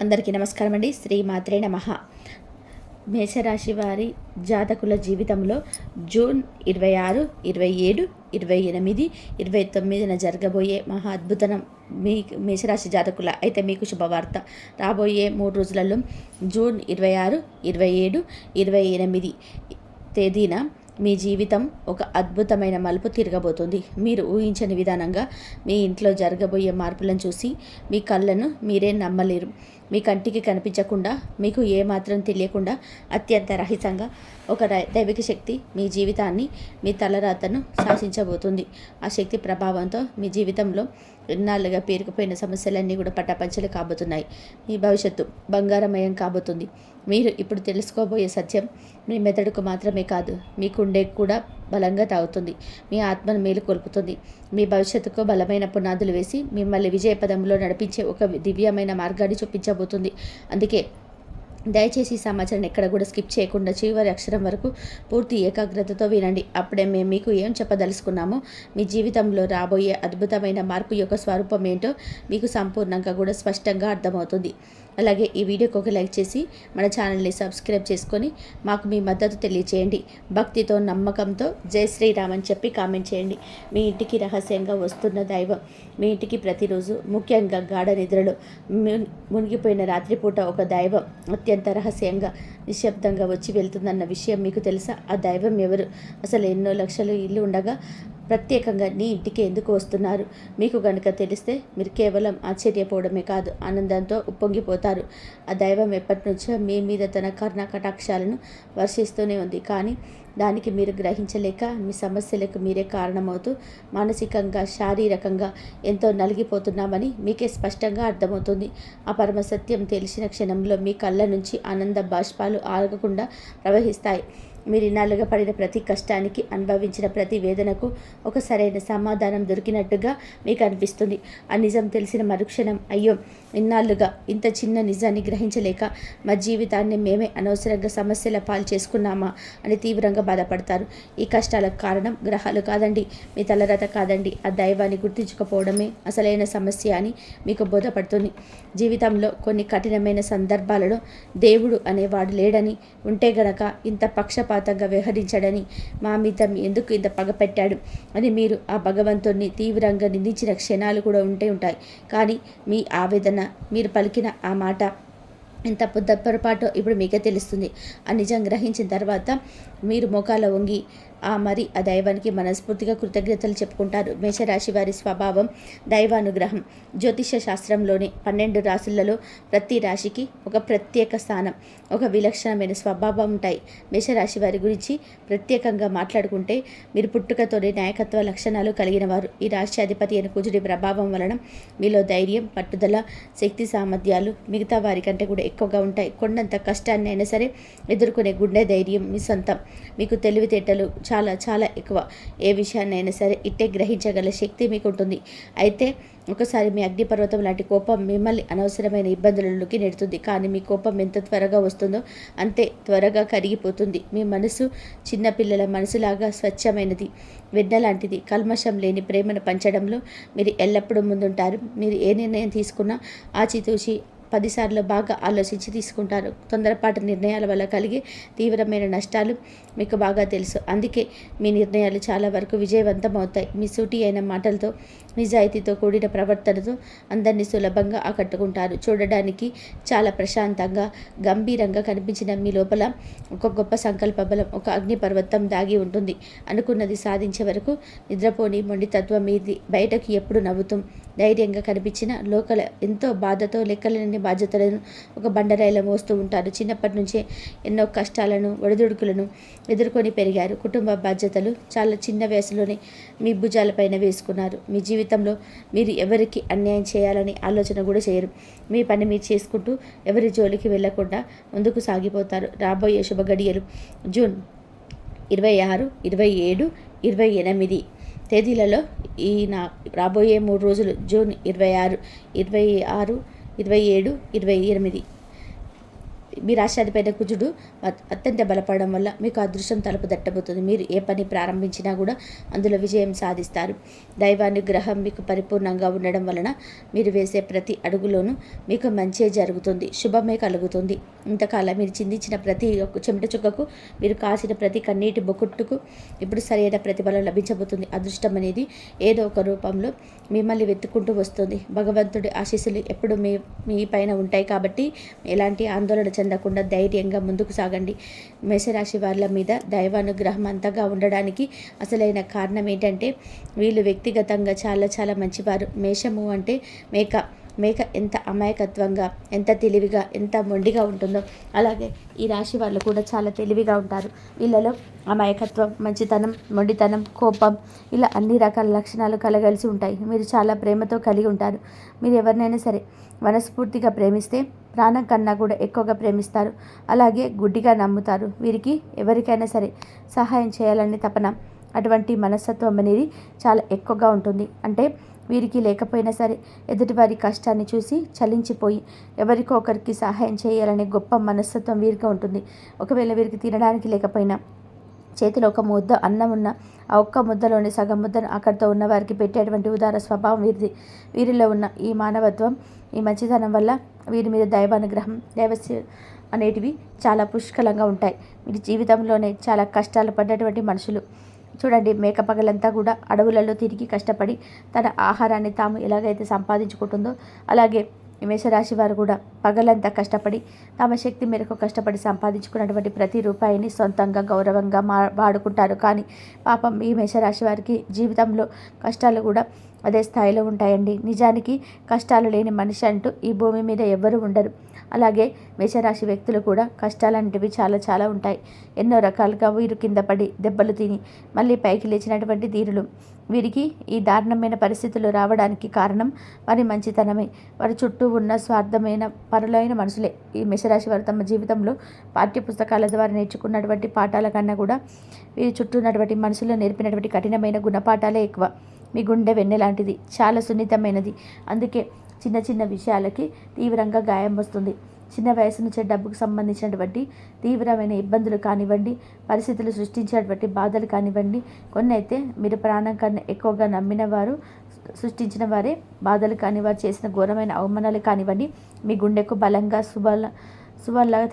అందరికీ నమస్కారం అండి. శ్రీమాత్రే నమః. మేషరాశి వారి జాతకుల జీవితంలో జూన్ 26, 27, 28, 29 జరగబోయే మహా అద్భుతం మీ మేషరాశి జాతకుల అయితే మీకు శుభవార్త. రాబోయే 3 రోజులలో జూన్ 26, 27, 28 తేదీన మీ జీవితం ఒక అద్భుతమైన మలుపు తిరగబోతుంది. మీరు ఊహించని విధానంగా మీ ఇంట్లో జరగబోయే మార్పులను చూసి మీ కళ్ళను మీరే నమ్మలేరు. మీ కంటికి కనిపించకుండా, మీకు ఏమాత్రం తెలియకుండా అత్యంత రహస్యంగా ఒక దైవిక శక్తి మీ జీవితాన్ని, మీ తలరాతను శాసించబోతుంది. ఆ శక్తి ప్రభావంతో మీ జీవితంలో ఎన్నాళ్ళుగా పేరుకుపోయిన సమస్యలన్నీ కూడా పటాపంచలు కాబోతున్నాయి. మీ భవిష్యత్తు బంగారమయం కాబోతుంది. మీరు ఇప్పుడు తెలుసుకోబోయే సత్యం మీ మెదడుకు మాత్రమే కాదు, మీ గుండెకు కూడా బలంగా తాగుతుంది. మీ ఆత్మను మేలుకొల్పుతుంది. మీ భవిష్యత్తుకు బలమైన పునాదులు వేసి మిమ్మల్ని విజయపదంలో నడిపించే ఒక దివ్యమైన మార్గాన్ని చూపించబోతుంది. అందుకే దయచేసి ఈ సమాచారాన్ని ఎక్కడ కూడా స్కిప్ చేయకుండా చివరి అక్షరం వరకు పూర్తి ఏకాగ్రతతో వినండి. అప్పుడే మేము మీకు ఏం చెప్పదలుచుకున్నామో, మీ జీవితంలో రాబోయే అద్భుతమైన మార్పు యొక్క స్వరూపం ఏంటో మీకు సంపూర్ణంగా కూడా స్పష్టంగా అర్థమవుతుంది. అలాగే ఈ వీడియోకి ఒక లైక్ చేసి మన ఛానల్ని సబ్స్క్రైబ్ చేసుకొని మాకు మీ మద్దతు తెలియచేయండి. భక్తితో, నమ్మకంతో జై శ్రీరామ్ అని చెప్పి కామెంట్ చేయండి. మీ ఇంటికి రహస్యంగా వస్తున్న దైవం మీ ఇంటికి ప్రతిరోజు, ముఖ్యంగా గాఢ నిద్రలో మునిగిపోయిన రాత్రిపూట ఒక దైవం అత్యంత రహస్యంగా నిశ్శబ్దంగా వచ్చి వెళ్తుందన్న విషయం మీకు తెలుసా? ఆ దైవం ఎవరు? అసలు ఎన్నో లక్షలు ఇల్లు ఉండగా ప్రత్యేకంగా నీ ఇంటికి ఎందుకు వస్తున్నారు? మీకు కనుక తెలిస్తే మీరు కేవలం ఆశ్చర్యపోవడమే కాదు, ఆనందంతో ఉప్పొంగిపోతారు. ఆ దైవం ఎప్పటి నుంచో మీ మీద తన కర్ణ కటాక్షాలను వర్షిస్తూనే ఉంది. కానీ దానికి మీరు గ్రహించలేక మీ సమస్యలకు మీరే కారణమవుతూ మానసికంగా, శారీరకంగా ఎంతో నలిగిపోతున్నామని మీకే స్పష్టంగా అర్థమవుతుంది. ఆ పరమసత్యం తెలిసిన క్షణంలో మీ కళ్ళ నుంచి ఆనంద బాష్పాలు ఆగకుండా ప్రవహిస్తాయి. మీరు ఇన్నాళ్ళుగా పడిన ప్రతి కష్టానికి, అనుభవించిన ప్రతి వేదనకు ఒక సరైన సమాధానం దొరికినట్టుగా మీకు అనిపిస్తుంది. ఆ నిజం తెలిసిన మరుక్షణం, అయ్యో ఇన్నాళ్ళుగా ఇంత చిన్న నిజాన్ని గ్రహించలేక మా జీవితాన్ని మేమే అనవసరంగా సమస్యల పాలు చేసుకున్నామా అని తీవ్రంగా బాధపడతారు. ఈ కష్టాలకు కారణం గ్రహాలు కాదండి, మీ తలరాత కాదండి, ఆ దైవాన్ని గుర్తించకపోవడమే అసలైన సమస్య అని మీకు బోధపడుతుంది. జీవితంలో కొన్ని కఠినమైన సందర్భాలలో దేవుడు అనేవాడు లేడని, ఉంటే గనక ఇంత పక్షపాతంగా వ్యవహరించాడని, మా మీద ఎందుకు ఇంత పగ పెట్టాడు అని మీరు ఆ భగవంతుణ్ణి తీవ్రంగా నిందించిన క్షణాలు కూడా ఉంటాయి. కానీ మీ ఆవేదన, మీరు పలికిన ఆ మాట ఎంత పొరపాటో ఇప్పుడు మీకే తెలుస్తుంది. ఆ నిజం గ్రహించిన తర్వాత మీరు మోకాల వంగి మరి ఆ దైవానికి మనస్ఫూర్తిగా కృతజ్ఞతలు చెప్పుకుంటారు. మేషరాశి వారి స్వభావం దైవానుగ్రహం. జ్యోతిష శాస్త్రంలోని 12 రాశులలో ప్రతి రాశికి ఒక ప్రత్యేక స్థానం, ఒక విలక్షణమైన స్వభావం ఉంటాయి. మేషరాశి వారి గురించి ప్రత్యేకంగా మాట్లాడుకుంటే మీరు పుట్టుకతోనే నాయకత్వ లక్షణాలు కలిగిన వారు. ఈ రాశి అధిపతి అయిన కుజుడి ప్రభావం వలన మీలో ధైర్యం, పట్టుదల, శక్తి సామర్థ్యాలు మిగతా వారి కంటే కూడా ఎక్కువగా ఉంటాయి. కొండంత కష్టాన్ని అయినా సరే ఎదుర్కొనే గుండె ధైర్యం మీ సొంతం. మీకు తెలివితేటలు చాలా చాలా ఎక్కువ. ఏ విషయాన్నైనా సరే ఇట్టే గ్రహించగల శక్తి మీకు ఉంటుంది. అయితే ఒకసారి మీ అగ్నిపర్వతం లాంటి కోపం మిమ్మల్ని అనవసరమైన ఇబ్బందులలోకి నెడుతుంది. కానీ మీ కోపం ఎంత త్వరగా వస్తుందో అంతే త్వరగా కరిగిపోతుంది. మీ మనసు చిన్నపిల్లల మనసులాగా స్వచ్ఛమైనది, వెన్న లాంటిది. కల్మషం లేని ప్రేమను పంచడంలో మీరు ఎల్లప్పుడూ ముందుంటారు. మీరు ఏ నిర్ణయం తీసుకున్నా ఆచితూచి 10 సార్లు బాగా ఆలోచించి తీసుకుంటారు. తొందరపాటు నిర్ణయాల వల్ల కలిగే తీవ్రమైన నష్టాలు మీకు బాగా తెలుసు. అందుకే మీ నిర్ణయాలు చాలా వరకు విజయవంతం అవుతాయి. మీ సూటి అయిన మాటలతో, నిజాయితీతో కూడిన ప్రవర్తనతో అందరినీ సులభంగా ఆకట్టుకుంటారు. చూడడానికి చాలా ప్రశాంతంగా, గంభీరంగా కనిపించిన మీ లోపల ఒక గొప్ప సంకల్ప బలం, ఒక అగ్నిపర్వతం దాగి ఉంటుంది. అనుకున్నది సాధించే వరకు నిద్రపోని మొండితత్వం మీది. బయటకు ఎప్పుడు నవ్వుతూ ధైర్యంగా కనిపించిన లోకల ఎంతో బాధతో లెక్కలేని బాధ్యతలను ఒక బండరాయిలో మోస్తూ ఉంటారు. చిన్నప్పటి నుంచే ఎన్నో కష్టాలను, ఒడిదుడుకులను ఎదుర్కొని పెరిగారు. కుటుంబ బాధ్యతలు చాలా చిన్న వయసులోనే మీ భుజాలపైన వేసుకున్నారు. మీ జీవితంలో మీరు ఎవరికి అన్యాయం చేయాలని ఆలోచన కూడా చేయరు. మీ పని మీరు చేసుకుంటూ ఎవరి జోలికి వెళ్లకుండా ముందుకు సాగిపోతారు. రాబోయే శుభ గడియలు జూన్ 26, 27, 28 తేదీలలో రాబోయే 3 రోజులు జూన్ 26, 27, 28 మీ రాష్ట్రాధిపైన కుజుడు అత్యంత బలపడడం వల్ల మీకు అదృష్టం తలుపు తట్టబోతుంది. మీరు ఏ పని ప్రారంభించినా కూడా అందులో విజయం సాధిస్తారు. దైవానుగ్రహం మీకు పరిపూర్ణంగా ఉండడం వలన మీరు వేసే ప్రతి అడుగులోనూ మీకు మంచే జరుగుతుంది, శుభమే కలుగుతుంది. ఇంతకాలం మీరు చిందించిన ప్రతి ఒక్క చెమట చుక్కకు, మీరు కాసిన ప్రతి కన్నీటి బొక్కుట్టుకు ఇప్పుడు సరైన ప్రతిఫలం లభించబోతుంది. అదృష్టం అనేది ఏదో ఒక రూపంలో మిమ్మల్ని వెతుక్కుంటూ వస్తుంది. భగవంతుడి ఆశీస్సులు ఎప్పుడు మీ పైన ఉంటాయి కాబట్టి ఎలాంటి ఆందోళన చెందకుండా ధైర్యంగా ముందుకు సాగండి. మేషరాశి వాళ్ళ మీద దైవానుగ్రహం అంతగా ఉండడానికి అసలైన కారణం ఏంటంటే వీళ్ళు వ్యక్తిగతంగా చాలా చాలా మంచివారు. మేషము అంటే మేక ఎంత అమాయకత్వంగా, ఎంత తెలివిగా, ఎంత మొండిగా ఉంటుందో అలాగే ఈ రాశి వాళ్ళు కూడా చాలా తెలివిగా ఉంటారు. వీళ్ళలో అమాయకత్వం, మంచితనం, మొండితనం, కోపం ఇలా అన్ని రకాల లక్షణాలు కలగలిసి ఉంటాయి. మీరు చాలా ప్రేమతో కలిగి ఉంటారు. మీరు ఎవరినైనా సరే మనస్ఫూర్తిగా ప్రేమిస్తే ప్రాణం కన్నా కూడా ఎక్కువగా ప్రేమిస్తారు. అలాగే గుడ్డిగా నమ్ముతారు. వీరికి ఎవరికైనా సరే సహాయం చేయాలని తపన, అటువంటి మనస్తత్వం అనేది చాలా ఎక్కువగా ఉంటుంది. అంటే వీరికి లేకపోయినా సరే ఎదుటివారి కష్టాన్ని చూసి చలించిపోయి ఎవరికో ఒకరికి సహాయం చేయాలనే గొప్ప మనస్తత్వం వీరికి ఉంటుంది. ఒకవేళ వీరికి తినడానికి లేకపోయినా చేతిలో ఒక ముద్ద అన్నం ఉన్న ఆ ఒక్క ముద్దలోని సగం ముద్దను అక్కడితో ఉన్న వారికి పెట్టేటువంటి ఉదార స్వభావం వీరిది. వీరిలో ఉన్న ఈ మానవత్వం, ఈ మంచితనం వల్ల వీరి మీద దైవానుగ్రహం, దైవస్య అనేటివి చాలా పుష్కలంగా ఉంటాయి. వీరి జీవితంలోనే చాలా కష్టాలు పడ్డటువంటి మనుషులు. చూడండి, మేక పగలంతా కూడా అడవులలో తిరిగి కష్టపడి తన ఆహారాన్ని తాము ఎలాగైతే సంపాదించుకుంటుందో అలాగే మేషరాశి వారు కూడా పగలంతా కష్టపడి తమ శక్తి మేరకు కష్టపడి సంపాదించుకున్నటువంటి ప్రతి రూపాయిని సొంతంగా గౌరవంగా వాడుకుంటారు. కానీ పాపం ఈ మేషరాశి వారికి జీవితంలో కష్టాలు కూడా అదే స్థాయిలో ఉంటాయండి. నిజానికి కష్టాలు లేని మనిషి అంటూ ఈ భూమి మీద ఎవ్వరూ ఉండరు. అలాగే మేషరాశి వ్యక్తులు కూడా కష్టాలంటివి చాలా చాలా ఉంటాయి. ఎన్నో రకాలుగా వీరు కింద పడి దెబ్బలు తిని మళ్ళీ పైకి లేచినటువంటి ధీరులు. వీరికి ఈ దారుణమైన పరిస్థితులు రావడానికి కారణం వారి మంచితనమే. వారి చుట్టూ ఉన్న స్వార్థమైన పరులైన మనుషులే. ఈ మేషరాశి వారు తమ జీవితంలో పాఠ్య పుస్తకాల ద్వారా నేర్చుకున్నటువంటి పాఠాల కన్నా కూడా వీరి చుట్టూ ఉన్నటువంటి మనుషులు నేర్పినటువంటి కఠినమైన గుణపాఠాలే ఎక్కువ. మీ గుండె వెన్నెలాంటిది, చాలా సున్నితమైనది. అందుకే చిన్న చిన్న విషయాలకి తీవ్రంగా గాయం వస్తుంది. చిన్న వయసు నుంచే డబ్బుకు సంబంధించినటువంటి తీవ్రమైన ఇబ్బందులు కానివ్వండి, పరిస్థితులు సృష్టించినటువంటి బాధలు కానివ్వండి, కొన్ని అయితే మీరు ప్రాణం కన్నా ఎక్కువగా నమ్మిన వారు సృష్టించిన వారే బాధలు కానీ, వారు చేసిన ఘోరమైన అవమానాలు కానివ్వండి, మీ గుండెకు బలంగా సువల్లాగా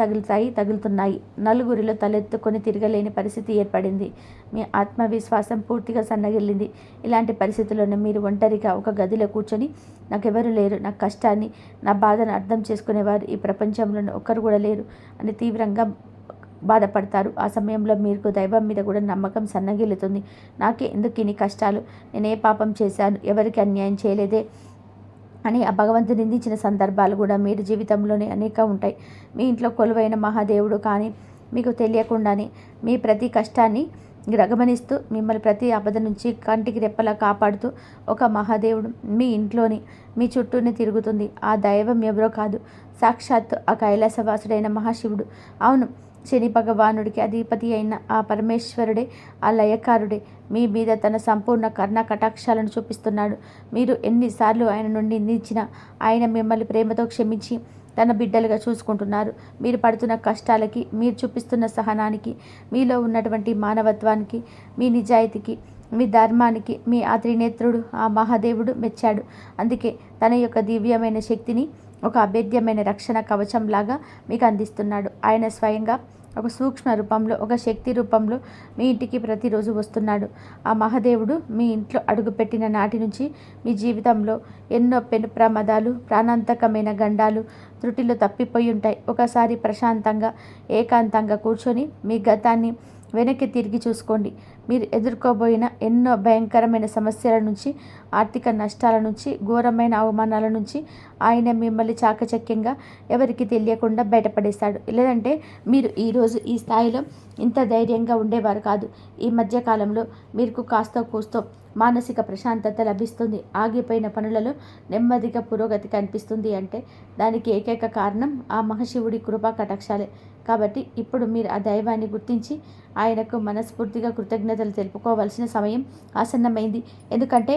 తగులుతున్నాయి. నలుగురిలో తలెత్తుకొని తిరగలేని పరిస్థితి ఏర్పడింది. మీ ఆత్మవిశ్వాసం పూర్తిగా సన్నగిల్లింది. ఇలాంటి పరిస్థితుల్లోనే మీరు ఒంటరిగా ఒక గదిలో కూర్చొని నాకెవరు లేరు, నా కష్టాన్ని, నా బాధను అర్థం చేసుకునేవారు ఈ ప్రపంచంలో ఒక్కరు కూడా లేరు అని తీవ్రంగా బాధపడతారు. ఆ సమయంలో మీకు దైవం మీద కూడా నమ్మకం సన్నగిల్లుతుంది. నాకే ఎందుకు ఇన్ని కష్టాలు, నేనే పాపం చేశాను, ఎవరికి అన్యాయం చేయలేదే అని ఆ భగవంతుని నిందించిన సందర్భాలు కూడా మీరు జీవితంలోనే అనేక ఉంటాయి. మీ ఇంట్లో కొలువైన మహాదేవుడు కానీ మీకు తెలియకుండానే మీ ప్రతి కష్టాన్ని గమనిస్తూ మిమ్మల్ని ప్రతి ఆపద నుంచి కంటికి రెప్పలా కాపాడుతూ ఒక మహాదేవుడు మీ ఇంట్లోని మీ చుట్టూనే తిరుగుతుంది. ఆ దైవం ఎవరో కాదు, సాక్షాత్తు ఆ కైలాసవాసుడైన మహాశివుడు. అవును, శని భగవానుడికి అధిపతి అయిన ఆ పరమేశ్వరుడే, ఆ లయకారుడే మీ మీద తన సంపూర్ణ కర్ణ కటాక్షాలను చూపిస్తున్నాడు. మీరు ఎన్నిసార్లు ఆయన నుండి నిందించినా ఆయన మిమ్మల్ని ప్రేమతో క్షమించి తన బిడ్డలుగా చూసుకుంటున్నారు. మీరు పడుతున్న కష్టాలకి, మీరు చూపిస్తున్న సహనానికి, మీలో ఉన్నటువంటి మానవత్వానికి, మీ నిజాయితీకి, మీ ధర్మానికి మీ ఆ త్రినేత్రుడు, ఆ మహాదేవుడు మెచ్చాడు. అందుకే తన యొక్క దివ్యమైన శక్తిని ఒక అభేద్యమైన రక్షణ కవచంలాగా మీకు అందిస్తున్నాడు. ఆయన స్వయంగా ఒక సూక్ష్మ రూపంలో, ఒక శక్తి రూపంలో మీ ఇంటికి ప్రతిరోజు వస్తున్నాడు. ఆ మహాదేవుడు మీ ఇంట్లో అడుగుపెట్టిన నాటి నుంచి మీ జీవితంలో ఎన్నో పెను ప్రమాదాలు, ప్రాణాంతకమైన గండాలు, త్రుటిలో తప్పిపోయి ఉంటాయి. ఒకసారి ప్రశాంతంగా, ఏకాంతంగా కూర్చొని మీ గతాన్ని వెనక్కి తిరిగి చూసుకోండి. మీరు ఎదుర్కోబోయిన ఎన్నో భయంకరమైన సమస్యల నుంచి, ఆర్థిక నష్టాల నుంచి, ఘోరమైన అవమానాల నుంచి ఆయన మిమ్మల్ని చాకచక్యంగా ఎవరికి తెలియకుండా బయటపడేస్తాడు. లేదంటే మీరు ఈరోజు ఈ స్థాయిలో ఇంత ధైర్యంగా ఉండేవారు కాదు. ఈ మధ్యకాలంలో మీకు కాస్తో కూస్తో మానసిక ప్రశాంతత లభిస్తుంది. ఆగిపోయిన పనులలో నెమ్మదిగా పురోగతి కనిపిస్తుంది అంటే దానికి ఏకైక కారణం ఆ మహాశివుడి కృపా కటాక్షాలే. కాబట్టి ఇప్పుడు మీరు ఆ దైవాన్ని గుర్తించి ఆయనకు మనస్ఫూర్తిగా కృతజ్ఞతలు తెలుపుకోవాల్సిన సమయం ఆసన్నమైంది. ఎందుకంటే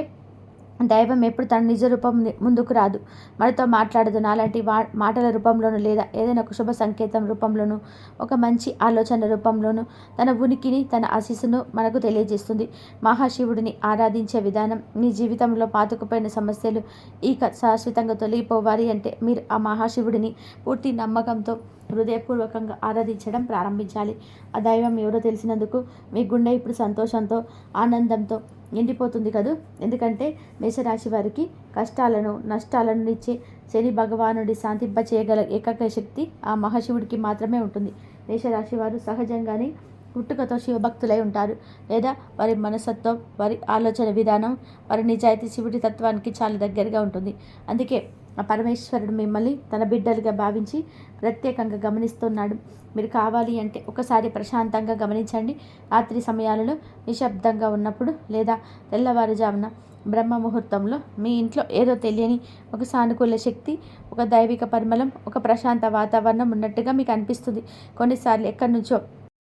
దైవం ఎప్పుడు తన నిజ రూపం ముందుకు రాదు, మనతో మాట్లాడదు. నాలాంటి మాటల రూపంలోనూ లేదా ఏదైనా ఒక శుభ సంకేతం రూపంలోనూ, ఒక మంచి ఆలోచన రూపంలోనూ తన ఉనికిని, తన ఆశీస్సును మనకు తెలియజేస్తుంది. మహాశివుడిని ఆరాధించే విధానం. మీ జీవితంలో పాతుకుపోయిన సమస్యలు ఇక శాశ్వతంగా తొలగిపోవాలి అంటే మీరు ఆ మహాశివుడిని పూర్తి నమ్మకంతో హృదయపూర్వకంగా ఆరాధించడం ప్రారంభించాలి. ఆ దైవం ఎవరో తెలిసినందుకు మీ గుండె ఇప్పుడు సంతోషంతో, ఆనందంతో నిండిపోతుంది కదూ. ఎందుకంటే మేషరాశి వారికి కష్టాలను, నష్టాలను ఇచ్చే శని భగవానుడి శాంతింప చేయగల ఏకైక శక్తి ఆ మహాశివుడికి మాత్రమే ఉంటుంది. మేషరాశి వారు సహజంగానే పుట్టుకతో శివభక్తులై ఉంటారు, లేదా వారి మనస్తత్వం, వారి ఆలోచన విధానం, వారి నిజాయితీ శివుడి తత్వానికి చాలా దగ్గరగా ఉంటుంది. అందుకే ఆ పరమేశ్వరుడు మిమ్మల్ని తన బిడ్డలుగా భావించి ప్రత్యేకంగా గమనిస్తున్నాడు. మీరు కావాలి అంటే ఒకసారి ప్రశాంతంగా గమనించండి. రాత్రి సమయాలలో నిశ్శబ్దంగా ఉన్నప్పుడు లేదా తెల్లవారుజామున బ్రహ్మ ముహూర్తంలో మీ ఇంట్లో ఏదో తెలియని ఒక సానుకూల శక్తి, ఒక దైవిక పరిమళం, ఒక ప్రశాంత వాతావరణం ఉన్నట్టుగా మీకు అనిపిస్తుంది. కొన్నిసార్లు ఎక్కడి నుంచో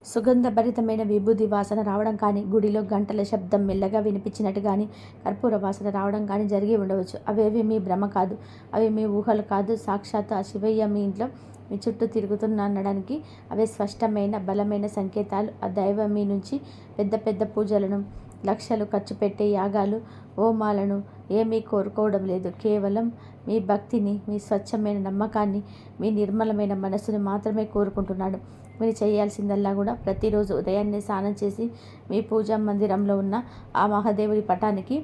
సుగంధభరితమైన విభూది వాసన రావడం కానీ, గుడిలో గంటల శబ్దం మెల్లగా వినిపించినట్టు కానీ, కర్పూర వాసన రావడం కానీ జరిగి ఉండవచ్చు. అవేవి మీ భ్రమ కాదు, అవి మీ ఊహలు కాదు. సాక్షాత్ ఆ శివయ్య మీ ఇంట్లో మీ చుట్టూ తిరుగుతున్నడానికి అవే స్పష్టమైన బలమైన సంకేతాలు. ఆ దైవం మీ నుంచి పెద్ద పెద్ద పూజలను, లక్షలు ఖర్చు పెట్టే యాగాలు, హోమాలను ఏమీ కోరుకోవడం లేదు. కేవలం మీ భక్తిని, మీ స్వచ్ఛమైన నమ్మకాన్ని, మీ నిర్మలమైన మనస్సుని మాత్రమే కోరుకుంటున్నాడు. మీరు చేయాల్సిందల్లా కూడా ప్రతిరోజు ఉదయాన్నే స్నానం చేసి మీ పూజా మందిరంలో ఉన్న ఆ మహాదేవుడి పటానికి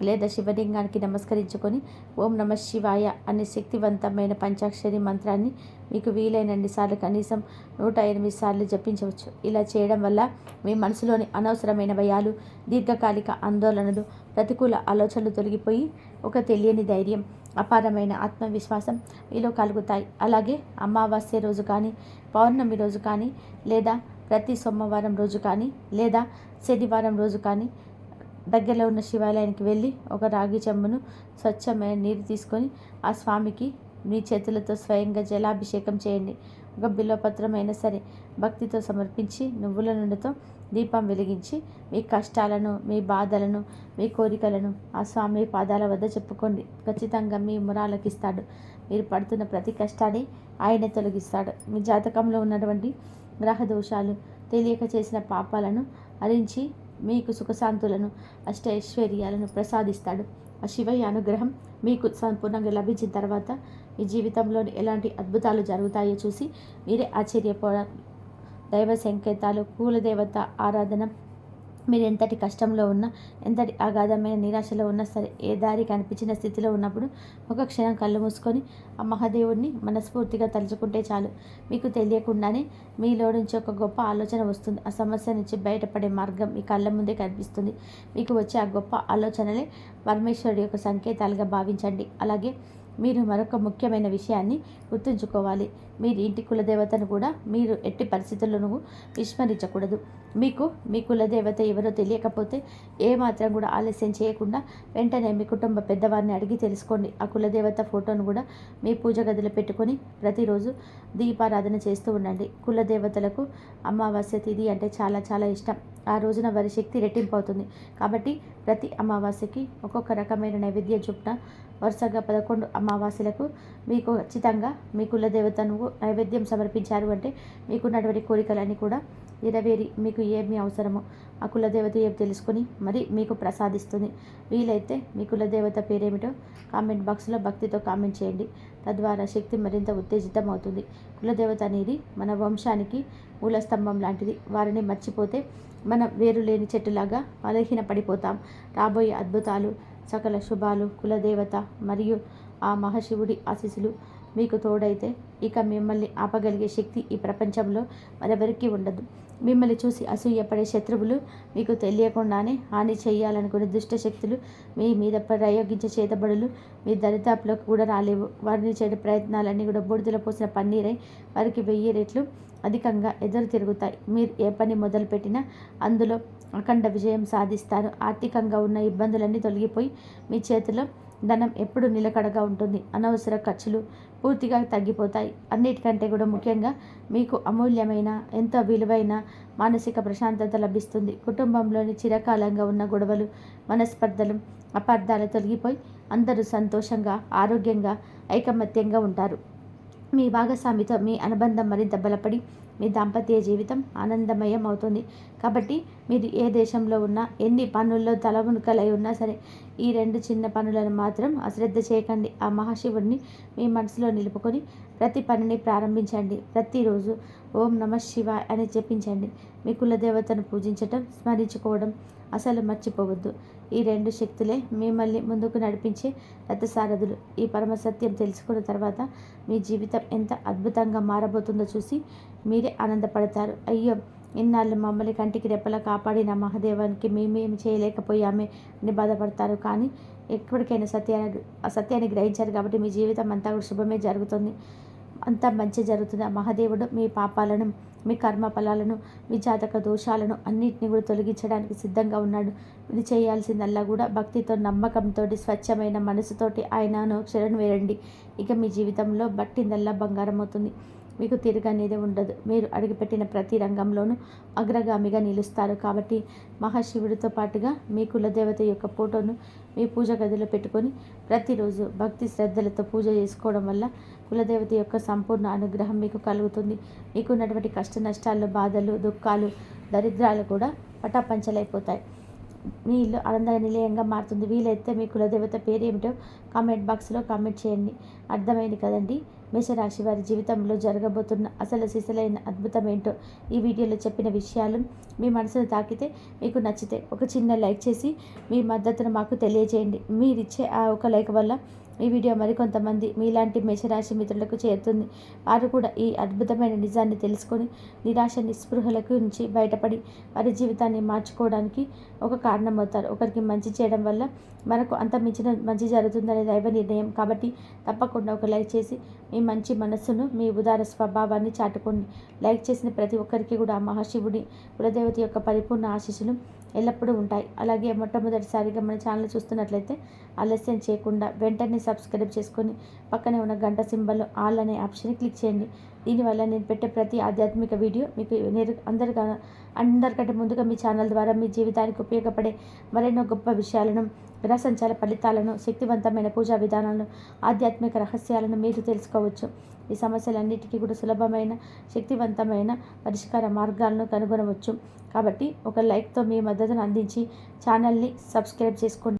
లేదా శివలింగానికి నమస్కరించుకొని ఓం నమ శివాయ అనే శక్తివంతమైన పంచాక్షరి మంత్రాన్ని మీకు వీలైనన్ని సార్లు కనీసం 108 సార్లు జపించవచ్చు. ఇలా చేయడం వల్ల మీ మనసులోని అనవసరమైన భయాలు, దీర్ఘకాలిక ఆందోళనలు, ప్రతికూల ఆలోచనలు తొలగిపోయి ఒక తెలియని ధైర్యం, అపారమైన ఆత్మవిశ్వాసం మీలో కలుగుతాయి. అలాగే అమావాస్య రోజు కానీ, పౌర్ణమి రోజు కానీ, లేదా ప్రతి సోమవారం రోజు కానీ, లేదా శనివారం రోజు కానీ దగ్గరలో ఉన్న శివాలయానికి వెళ్ళి ఒక రాగి చెంబును స్వచ్ఛమైన నీరు తీసుకొని ఆ స్వామికి మీ చేతులతో స్వయంగా జలాభిషేకం చేయండి. ఒక బిల్వపత్రమైనా సరే భక్తితో సమర్పించి నువ్వుల నూనెతో దీపం వెలిగించి మీ కష్టాలను, మీ బాధలను, మీ కోరికలను ఆ స్వామి పాదాల వద్ద చెప్పుకోండి. ఖచ్చితంగా మీ మొరాలకిస్తాడు. మీరు పడుతున్న ప్రతి కష్టాన్ని ఆయనే తొలగిస్తాడు. మీ జాతకంలో ఉన్నటువంటి గ్రహ దోషాలు, తెలియక చేసిన పాపాలను హరించి మీకు సుఖశాంతులను, అష్టైశ్వర్యాలను ప్రసాదిస్తాడు. ఆ శివయ్య అనుగ్రహం మీకు సంపూర్ణంగా లభించిన తర్వాత మీ జీవితంలోని ఎలాంటి అద్భుతాలు జరుగుతాయో చూసి మీరే ఆశ్చర్యపోవడం. దైవ సంకేతాలు, కులదేవత ఆరాధన, మీరు ఎంతటి కష్టంలో ఉన్నా, ఎంతటి అగాధమైన నిరాశలో ఉన్నా సరే, ఏ దారి కనిపించిన స్థితిలో ఉన్నప్పుడు ఒక క్షణం కళ్ళు మూసుకొని ఆ మహాదేవుడిని మనస్ఫూర్తిగా తలుచుకుంటే చాలు. మీకు తెలియకుండానే మీలో నుంచి ఒక గొప్ప ఆలోచన వస్తుంది. ఆ సమస్య నుంచి బయటపడే మార్గం మీ కళ్ళ ముందే కనిపిస్తుంది. మీకు వచ్చే ఆ గొప్ప ఆలోచనలే పరమేశ్వరుడి యొక్క సంకేతాలుగా భావించండి. అలాగే మీరు మరొక ముఖ్యమైన విషయాన్ని గుర్తుంచుకోవాలి. మీరు ఇంటి కులదేవతను కూడా మీరు ఎట్టి పరిస్థితుల్లోనూ విస్మరించకూడదు. మీకు మీ కులదేవత ఎవరో తెలియకపోతే ఏమాత్రం కూడా ఆలస్యం చేయకుండా వెంటనే మీ కుటుంబ పెద్దవారిని అడిగి తెలుసుకోండి. ఆ కులదేవత ఫోటోను కూడా మీ పూజ గదిలో పెట్టుకొని ప్రతిరోజు దీపారాధన చేస్తూ ఉండండి. కులదేవతలకు అమావాస్య తిథి అంటే చాలా చాలా ఇష్టం. ఆ రోజున వారి శక్తి రెట్టింపు అవుతుంది. కాబట్టి ప్రతి అమావాస్యకి ఒక్కొక్క రకమైన నైవేద్యం చొప్పున వరుసగా 11 అమావాస్యలకు మీకు ఖచ్చితంగా మీ కులదేవతను నైవేద్యం సమర్పించారు అంటే మీకున్నటువంటి కోరికలన్నీ కూడా నెరవేరి మీకు ఏమి అవసరమో ఆ కులదేవత ఏమి తెలుసుకొని మరి మీకు ప్రసాదిస్తుంది. వీలైతే మీ కులదేవత పేరేమిటో కామెంట్ బాక్స్లో భక్తితో కామెంట్ చేయండి. తద్వారా శక్తి మరింత ఉత్తేజితం అవుతుంది. కులదేవత అనేది మన వంశానికి మూలస్తంభం లాంటిది. వారిని మర్చిపోతే మనం వేరు లేని చెట్టులాగా బలహీన పడిపోతాం. రాబోయే అద్భుతాలు, సకల శుభాలు, కులదేవత మరియు ఆ మహాశివుడి ఆశీస్సులు మీకు తోడైతే ఇక మిమ్మల్ని ఆపగలిగే శక్తి ఈ ప్రపంచంలో మరెవరికీ ఉండదు. మిమ్మల్ని చూసి అసూయపడే శత్రువులు, మీకు తెలియకుండానే హాని చేయాలనుకునే దుష్ట శక్తులు, మీ మీద ప్రయోగించే చేతబడులు మీ దరిదాపులకు కూడా రాలేవు. వారిని చెడు ప్రయత్నాలన్నీ కూడా బూడిదలో పోసిన పన్నీరై వారికి 1000 రెట్లు అధికంగా ఎదురు తిరుగుతాయి. మీరు ఏ పని మొదలుపెట్టినా అందులో అఖండ విజయం సాధిస్తారు. ఆర్థికంగా ఉన్న ఇబ్బందులన్నీ తొలగిపోయి మీ చేతిలో ధనం ఎప్పుడు నిలకడగా ఉంటుంది. అనవసర ఖర్చులు పూర్తిగా తగ్గిపోతాయి. అన్నిటికంటే కూడా ముఖ్యంగా మీకు అమూల్యమైన, ఎంతో విలువైన మానసిక ప్రశాంతత లభిస్తుంది. కుటుంబంలోని చిరకాలంగా ఉన్న గొడవలు, మనస్పర్ధలు అపార్థాలు తొలగిపోయి అందరూ సంతోషంగా, ఆరోగ్యంగా, ఐకమత్యంగా ఉంటారు. మీ భాగస్వామితో మీ అనుబంధం మరింత బలపడి మీ దాంపత్య జీవితం ఆనందమయం అవుతుంది. కాబట్టి మీరు ఏ దేశంలో ఉన్నా, ఎన్ని పనుల్లో తలమునకలై ఉన్నా సరే, ఈ 2 చిన్న పనులను మాత్రం అశ్రద్ధ చేయకండి. ఆ మహాశివుడిని మీ మనసులో నిలుపుకొని ప్రతి పనిని ప్రారంభించండి. ప్రతిరోజు ఓం నమః శివాయ అని జపించండి. మీ కులదేవతను పూజించటం, స్మరించుకోవడం అసలు మర్చిపోవద్దు. ఈ 2 శక్తులే మిమ్మల్ని ముందుకు నడిపించే రథసారథులు. ఈ పరమ సత్యం తెలుసుకున్న తర్వాత మీ జీవితం ఎంత అద్భుతంగా మారబోతుందో చూసి మీరే ఆనందపడతారు. అయ్యో, ఇన్నాళ్ళు మమ్మల్ని కంటికి రెప్పలా కాపాడిన మహాదేవానికి మేమేమి చేయలేకపోయామే అని బాధపడతారు. కానీ ఎప్పటికైనా సత్యాన్ని గ్రహించారు కాబట్టి మీ జీవితం అంతా కూడా శుభమే జరుగుతుంది. అంతా మంచి జరుగుతుంది. ఆ మహాదేవుడు మీ పాపాలను, మీ కర్మ ఫలాలను, మీ జాతక దోషాలను అన్నింటినీ కూడా తొలగించడానికి సిద్ధంగా ఉన్నాడు. ఇది చేయాల్సిందల్లా కూడా భక్తితో, నమ్మకంతో, స్వచ్ఛమైన మనసుతోటి ఆయనను శరణు వేరండి. ఇక మీ జీవితంలో పట్టిందల్లా బంగారం అవుతుంది. మీకు తిరగనేది ఉండదు. మీరు అడుగుపెట్టిన ప్రతి రంగంలోనూ అగ్రగామిగా నిలుస్తారు. కాబట్టి మహాశివుడితో పాటుగా మీ కులదేవత యొక్క ఫోటోను మీ పూజ గదిలో పెట్టుకొని ప్రతిరోజు భక్తి శ్రద్ధలతో పూజ చేసుకోవడం వల్ల కులదేవత యొక్క సంపూర్ణ అనుగ్రహం మీకు కలుగుతుంది. మీకున్నటువంటి కష్ట నష్టాలు, బాధలు, దుఃఖాలు, దరిద్రాలు కూడా పటాపంచలైపోతాయి. మీ ఇల్లు ఆనంద నిలయంగా మారుతుంది. వీలైతే మీ కులదేవత పేరు ఏమిటో కామెంట్ బాక్స్లో కామెంట్ చేయండి. అర్థమైంది కదండి. మేషరాశి వారి జీవితంలో జరగబోతున్న అసలు సిసలైన అద్భుతం ఏంటో ఈ వీడియోలో చెప్పిన విషయాలు మీ మనసును తాకితే, మీకు నచ్చితే ఒక చిన్న లైక్ చేసి మీ మద్దతును మాకు తెలియజేయండి. మీరిచ్చే ఆ ఒక లైక్ వల్ల ఈ వీడియో మరికొంతమంది మీలాంటి మేషరాశి మిత్రులకు చేరుతుంది. వారు కూడా ఈ అద్భుతమైన నిజాన్ని తెలుసుకొని నిరాశ నిస్పృహలకు నుంచి బయటపడి వారి జీవితాన్ని మార్చుకోవడానికి ఒక కారణమవుతారు. ఒకరికి మంచి చేయడం వల్ల మనకు అంత మించిన మంచి జరుగుతుందనే దైవ నిర్ణయం. కాబట్టి తప్పకుండా ఒక లైక్ చేసి మీ మంచి మనస్సును, మీ ఉదార స్వభావాన్ని చాటుకోండి. లైక్ చేసిన ప్రతి ఒక్కరికి కూడా ఆ మహాశివుడి కులదేవత యొక్క పరిపూర్ణ ఆశీస్సులు ఎల్లప్పుడూ ఉంటాయి. అలాగే మొట్టమొదటిసారిగా మన ఛానల్ చూస్తున్నట్లయితే ఆలస్యం చేయకుండా వెంటనే సబ్స్క్రైబ్ చేసుకొని పక్కనే ఉన్న గంట సింబల్ ఆల్ అనే ఆప్షన్ క్లిక్ చేయండి. దీనివల్ల నేను పెట్టే ప్రతి ఆధ్యాత్మిక వీడియో మీకు అందరికంటే ముందుగా మీ ఛానల్ ద్వారా మీ జీవితానికి ఉపయోగపడే మరెన్నో గొప్ప విషయాలను, గ్రహసంచార ఫలితాలను, శక్తివంతమైన పూజా విధానాలను, ఆధ్యాత్మిక రహస్యాలను మీరు తెలుసుకోవచ్చు. ఈ సమస్యలన్నిటికీ కూడా సులభమైన, శక్తివంతమైన పరిష్కార మార్గాలను కనుగొనవచ్చు. కాబట్టి ఒక లైక్తో మీ మద్దతును అందించి ఛానల్ని సబ్స్క్రైబ్ చేసుకోండి.